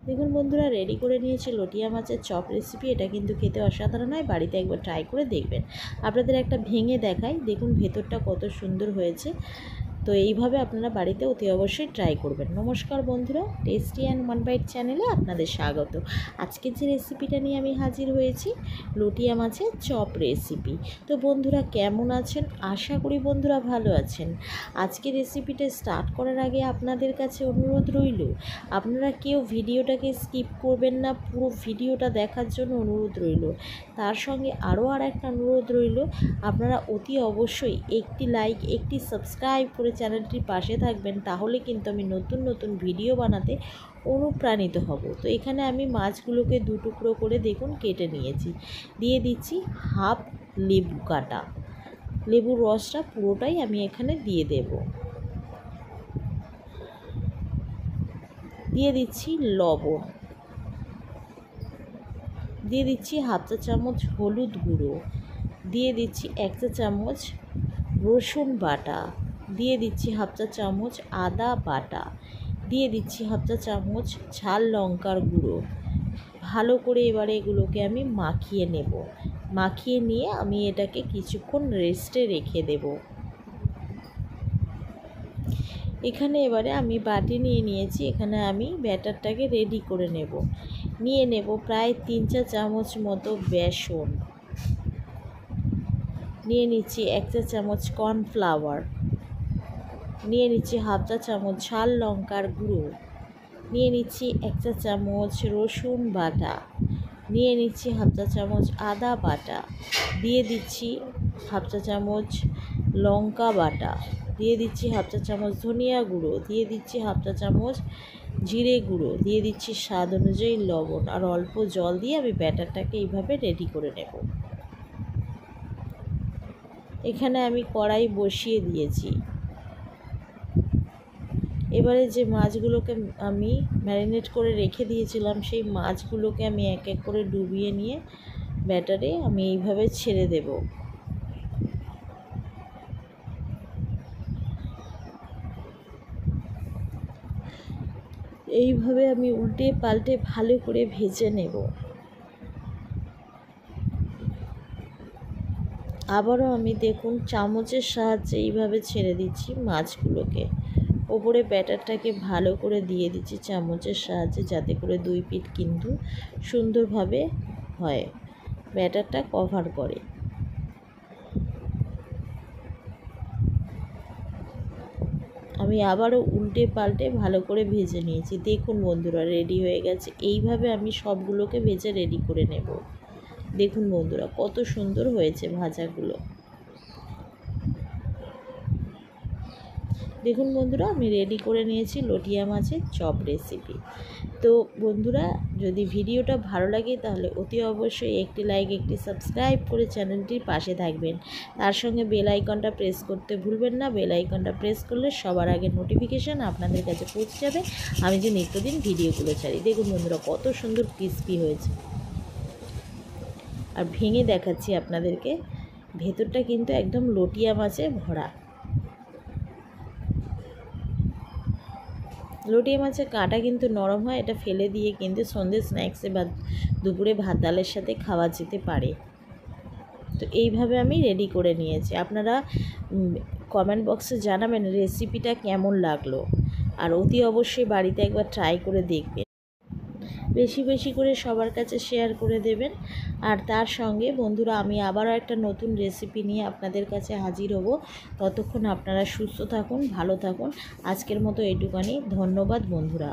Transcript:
দেখুন বন্ধুরা, রেডি করে নিয়েছি লটিয়া মাছের চপ রেসিপি। এটা কিন্তু খেতে অসাধারণ হয়, বাড়িতে একবার ট্রাই করে দেখবেন। আপনাদের একটা ভেঙে দেখাই, দেখুন ভেতরটা কত সুন্দর হয়েছে। তো এইভাবে আপনারা বাড়িতে অতি অবশ্যই ট্রাই করবেন। নমস্কার বন্ধুরা, টেস্টি অ্যান্ড ওয়ান বাইট চ্যানেলে আপনাদের স্বাগত। আজকের যে রেসিপিটা নিয়ে আমি হাজির হয়েছি, লটিয়া মাছের চপ রেসিপি। তো বন্ধুরা কেমন আছেন? আশা করি বন্ধুরা ভালো আছেন। আজকের রেসিপিটা স্টার্ট করার আগে আপনাদের কাছে অনুরোধ রইল, আপনারা কেউ ভিডিওটাকে স্কিপ করবেন না, পুরো ভিডিওটা দেখার জন্য অনুরোধ রইল। তার সঙ্গে আরও একটা অনুরোধ রইল, আপনারা অতি অবশ্যই একটি লাইক, একটি সাবস্ক্রাইব করে চ্যানেলটির পাশে থাকবেন, তাহলে কিন্তু আমি নতুন নতুন ভিডিও বানাতে অনুপ্রাণিত হব। তো এখানে আমি মাছগুলোকে দু টুকরো করে দেখুন কেটে নিয়েছি। দিয়ে দিচ্ছি হাফ লেবু কাটা, লেবুর রসটা পুরোটাই আমি এখানে দিয়ে দেব। দিয়ে দিচ্ছি লবণ, দিয়ে দিচ্ছি হাফ চা চামচ হলুদ গুঁড়ো, দিয়ে দিচ্ছি 1 চা চামচ রসুন বাটা, দিয়ে দিচ্ছি হাফ চা চামচ আদা বাটা, দিয়ে দিচ্ছি হাফ চা চামচ ঝাল লঙ্কার গুঁড়ো। ভালো করে এবারে এগুলোকে আমি মাখিয়ে নেব। মাখিয়ে নিয়ে আমি এটাকে কিছুক্ষণ রেস্টে রেখে দেব। এখানে এবারে আমি বাটি নিয়ে নিয়েছি, এখানে আমি ব্যাটারটাকে রেডি করে নেব। নিয়ে নেব প্রায় 3 চামচ মতো বেসন, নিয়ে নিচ্ছি 1 চা চামচ কর্নফ্লাওয়ার, নিয়ে নিচ্ছি হাফ চা চামচ ঝাল লঙ্কার গুঁড়ো, নিয়ে নিচ্ছি 1 চা চামচ রসুন বাটা, নিয়ে নিচ্ছি হাফ চা চামচ আদা বাটা, দিয়ে দিচ্ছি হাফ চা চামচ লঙ্কা বাটা, দিয়ে দিচ্ছি হাফ চা চামচ ধনিয়া গুঁড়ো, দিয়ে দিচ্ছি হাফ চা চামচ জিরে গুঁড়ো, দিয়ে দিচ্ছি স্বাদ অনুযায়ী লবণ, আর অল্প জল দিয়ে আমি ব্যাটারটাকে এইভাবে রেডি করে নেব। এখানে আমি কড়াই বসিয়ে দিয়েছি। এবারে যে মাছগুলোকে আমি ম্যারিনেট করে রেখে দিয়েছিলাম, সেই মাছগুলোকে আমি এক এক করে ডুবিয়ে নিয়ে ব্যাটারে আমি এইভাবে ছেড়ে দেব। এইভাবে আমি উল্টে পাল্টে ভালো করে ভেজে নেব। আবারও আমি দেখুন চামচের সাহায্যে এইভাবে ছেড়ে দিচ্ছি মাছগুলোকে। ওপরে ব্যাটারটাকে ভালো করে দিয়ে দিচ্ছি চামচের সাহায্যে, যাতে করে দুই পিঠ কিন্তু সুন্দরভাবে হয়, ব্যাটারটা কভার করে। আমি আবারও উল্টে পাল্টে ভালো করে ভেজে নিয়েছি। দেখুন বন্ধুরা রেডি হয়ে গেছে। এইভাবে আমি সবগুলোকে ভেজে রেডি করে নেব। দেখুন বন্ধুরা কত সুন্দর হয়েছে ভাজাগুলো। দেখুন বন্ধুরা আমি রেডি করে নিয়েছি লটিয়া মাছের চপ রেসিপি। তো বন্ধুরা যদি ভিডিওটা ভালো লাগে তাহলে অতি অবশ্যই একটি লাইক, একটি সাবস্ক্রাইব করে চ্যানেলটির পাশে থাকবেন। তার সঙ্গে বেল আইকনটা প্রেস করতে ভুলবেন না। বেল আইকনটা প্রেস করলে সবার আগে নোটিফিকেশান আপনাদের কাছে পৌঁছে যাবে আমি যে নিত্যদিন ভিডিওগুলো ছাড়ি। দেখুন বন্ধুরা কত সুন্দর ক্রিস্পি হয়েছে। আর ভেঙে দেখাচ্ছি আপনাদেরকে, ভেতরটা কিন্তু একদম লটিয়া মাছে ভরা। লটিয়া মাছের কাঁটা কিন্তু নরম হয়, এটা ফেলে দিয়ে কিন্তু সন্ধ্যে স্ন্যাক্সে বা দুপুরে ভাত ডালের সাথে খাওয়া যেতে পারে। তো এইভাবে আমি রেডি করে নিয়েছি। আপনারা কমেন্ট বক্সে জানাবেন রেসিপিটা কেমন লাগলো, আর অতি অবশ্যই বাড়িতে একবার ট্রাই করে দেখবেন। বেশি বেশি করে সবার কাছে শেয়ার করে দেবেন। আর তার সঙ্গে বন্ধুরা আমি আবারও একটা নতুন রেসিপি নিয়ে আপনাদের কাছে হাজির হব। ততক্ষণ আপনারা সুস্থ থাকুন, ভালো থাকুন। আজকের মতো এইটুখানি। ধন্যবাদ বন্ধুরা।